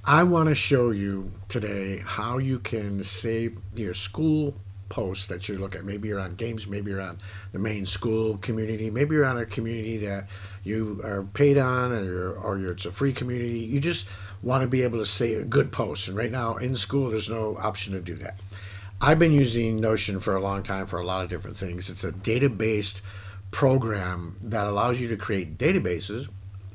I want to show you today how you can save your school posts that you look at. Maybe you're on games, maybe you're on the main school community, maybe you're on a community that you are paid on, it's a free community. You just want to be able to save a good post. And right now in Skool, there's no option to do that. I've been using Notion for a long time for a lot of different things. It's a data-based program that allows you to create databases.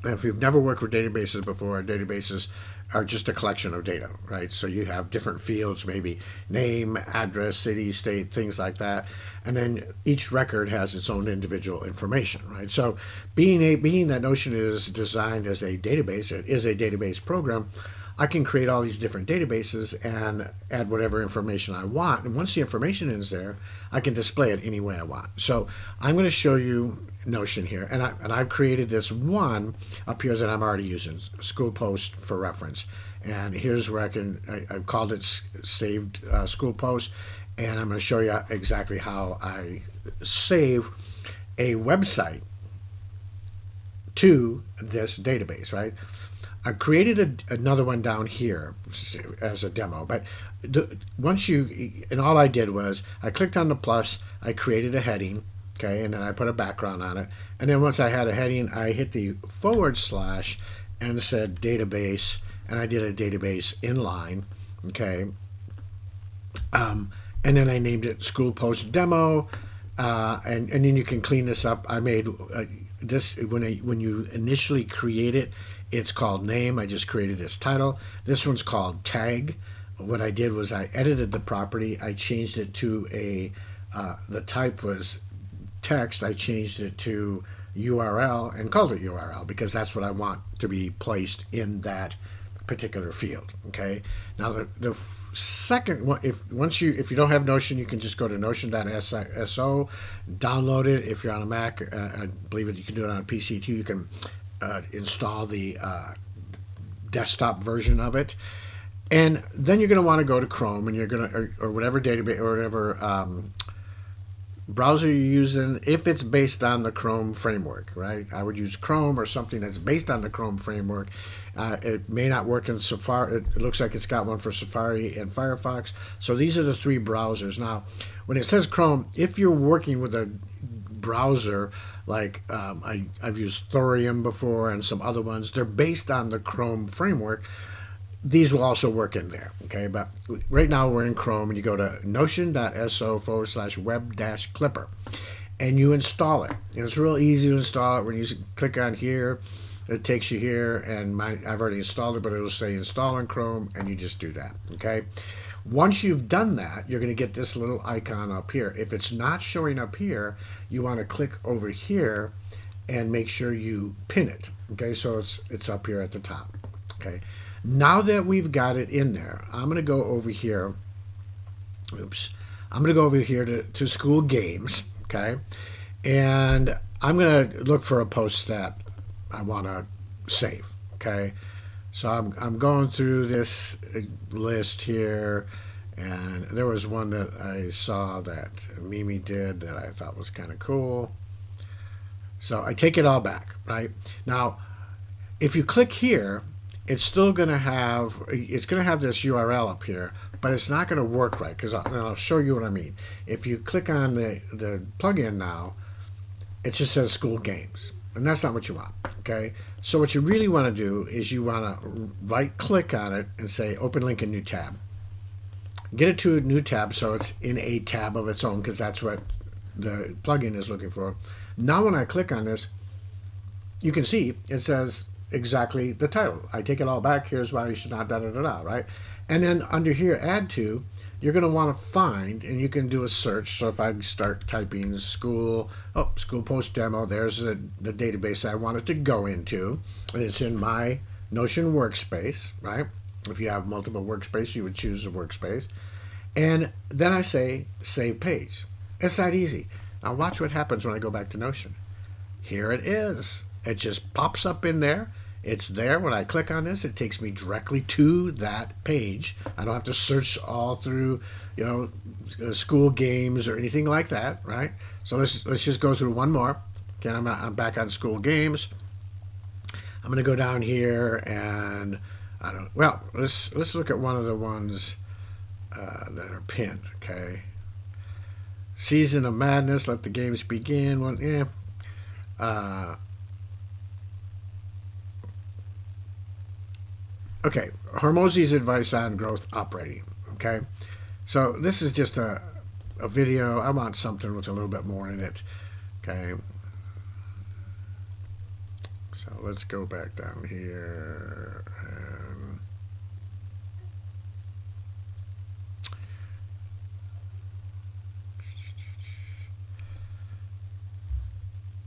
If you've never worked with databases before, databases are just a collection of data, right? So you have different fields, maybe name, address, city, state, things like that, and then each record has its own individual information, right? So being that Notion is designed as a database, it is a database program. I can create all these different databases and add whatever information I want. And once the information is there, I can display it any way I want. So I'm going to show you Notion here. And I've created this one up here that I'm already using, Skool Post for reference. And here's where I've called it saved Skool Post. And I'm going to show you exactly how I save a website to this database, right? I created another one down here as a demo, but and all I did was I clicked on the plus, I created a heading, okay, and then I put a background on it, and then once I had a heading, I hit the / and said database, and I did a database inline, okay, and then I named it Skool Post Demo, and then you can clean this up. I made this when you initially create it. It's called name. I just created this title. This one's called tag. What I did was I edited the property. I changed it to the type was text. I changed it to URL and called it URL because that's what I want to be placed in that particular field. Okay. Now the second one, if you don't have Notion, you can just go to notion.so, download it. If you're on a Mac, I believe you can do it on a PC too. You can install the desktop version of it, and then you're going to want to go to Chrome, and you're going to or whatever database or whatever browser you're using. If it's based on the Chrome framework, right? I would use Chrome or something that's based on the Chrome framework. It may not work in Safari. It looks like it's got one for Safari and Firefox. So these are the three browsers. Now, when it says Chrome, if you're working with a browser like I've used Thorium before and some other ones, they're based on the Chrome framework. These will also work in there, okay? But right now we're in Chrome, and you go to notion.so/web-clipper, and you install it. And it's real easy to install it. When you click on here, it takes you here, and I've already installed it, but it'll say install in Chrome, and you just do that, okay? Once you've done that, you're going to get this little icon up here. If it's not showing up here, you want to click over here and make sure you pin it, okay? So it's up here at the top, okay? Now that we've got it in there, I'm going to go over here. Oops. I'm going to go over here to Skool Games, okay? And I'm going to look for a post that I want to save, okay? So I'm going through this list here, and there was one that I saw that Mimi did that I thought was kind of cool. So I take it all back, right? Now, if you click here, it's still going to have this URL up here, but it's not going to work right because I'll show you what I mean. If you click on the plugin now, it just says Skool Games, and that's not what you want, okay? So what you really want to do is you want to right click on it and say open link in new tab. Get it to a new tab so it's in a tab of its own because that's what the plugin is looking for. Now when I click on this, you can see it says exactly the title. I take it all back. Here's why you should not right? And then under here, add to, you're going to want to find, and you can do a search. So if I start typing Skool Post Demo, there's the database I want it to go into, and it's in my Notion workspace, right? If you have multiple workspace, you would choose a workspace. And then I say save page. It's that easy. Now watch what happens when I go back to Notion. Here it is. It just pops up in there. It's there. When I click on this, it takes me directly to that page. I don't have to search all through, Skool Games or anything like that, right? So let's just go through one more. Again, I'm back on Skool Games. I'm going to go down here and I don't. Well, let's look at one of the ones that are pinned. Okay. Season of Madness. Let the games begin. One. Yeah. Uh, okay. Hormozy's advice on growth operating. Okay. So this is just a video. I want something with a little bit more in it. Okay. So let's go back down here.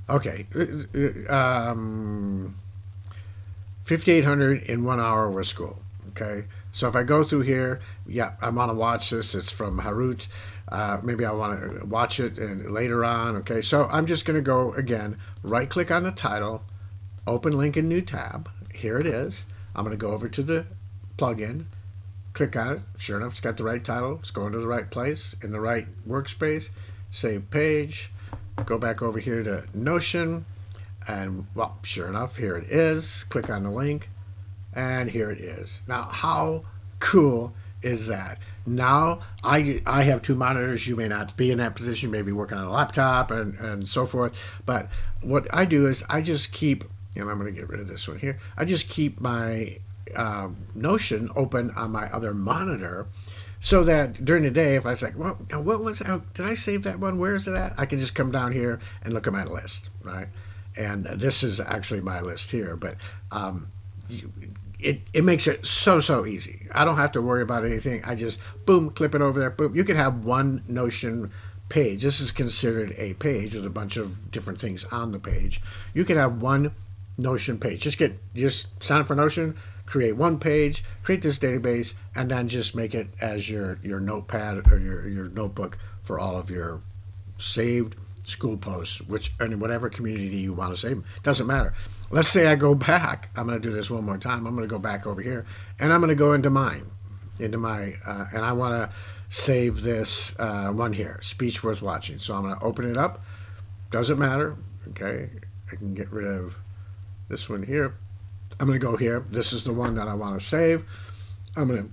Okay. 5,800 in 1 hour with Skool. Okay. So if I go through here, yeah, I want to watch this. It's from Harut. Maybe I want to watch it and later on. Okay. So I'm just going to go again, right click on the title, open link in new tab. Here it is. I'm going to go over to the plugin, click on it. Sure enough, it's got the right title. It's going to the right place in the right workspace. Save page. Go back over here to Notion, and well, sure enough, here it is. Click on the link, and here it is. Now, how cool is that? Now, I have two monitors. You may not be in that position. You may be working on a laptop and so forth. But what I do is I just keep, and I'm going to get rid of this one here. I just keep my Notion open on my other monitor, so that during the day, if I was like, well, what was that? Did I save that one? Where is it at? I can just come down here and look at my list, right? And this is actually my list here, but it makes it so easy. I don't have to worry about anything. I just, boom, clip it over there, boom. You can have one Notion page. This is considered a page with a bunch of different things on the page. You can have one Notion page. Just sign up for Notion, create one page, create this database, and then just make it as your notepad or your notebook for all of your saved Skool posts, which in whatever community you want to save them. Doesn't matter. Let's say I go back. I'm going to do this one more time. I'm going to go back over here, and I'm going to go into my, and I want to save this one here, speech worth watching. So I'm going to open it up. Doesn't matter. Okay, I can get rid of this one here. I'm going to go here. This is the one that I want to save. I'm going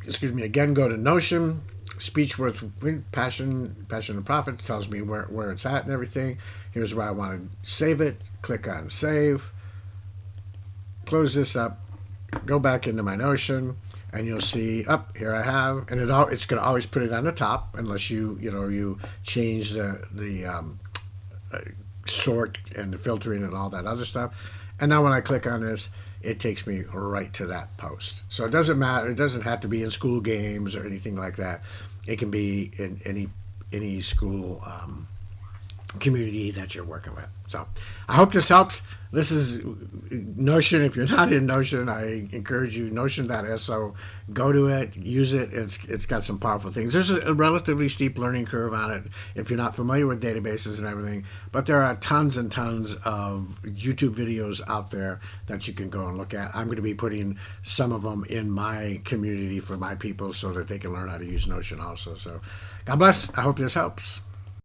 to, again, go to Notion. Speech worth passion and profits tells me where it's at and everything. Here's where I want to save it. Click on save. Close this up. Go back into my Notion, and you'll see up here I have, and it's going to always put it on the top unless you change the sort and the filtering and all that other stuff. And now when I click on this, it takes me right to that post. So it doesn't matter. It doesn't have to be in Skool games or anything like that. It can be in any Skool community that you're working with. So I hope this helps. This is Notion. If you're not in Notion, I encourage you, Notion.so. Go to it, use it. It's got some powerful things. There's a relatively steep learning curve on it if you're not familiar with databases and everything, but there are tons and tons of YouTube videos out there that you can go and look at. I'm going to be putting some of them in my community for my people so that they can learn how to use Notion also. So God bless. I hope this helps.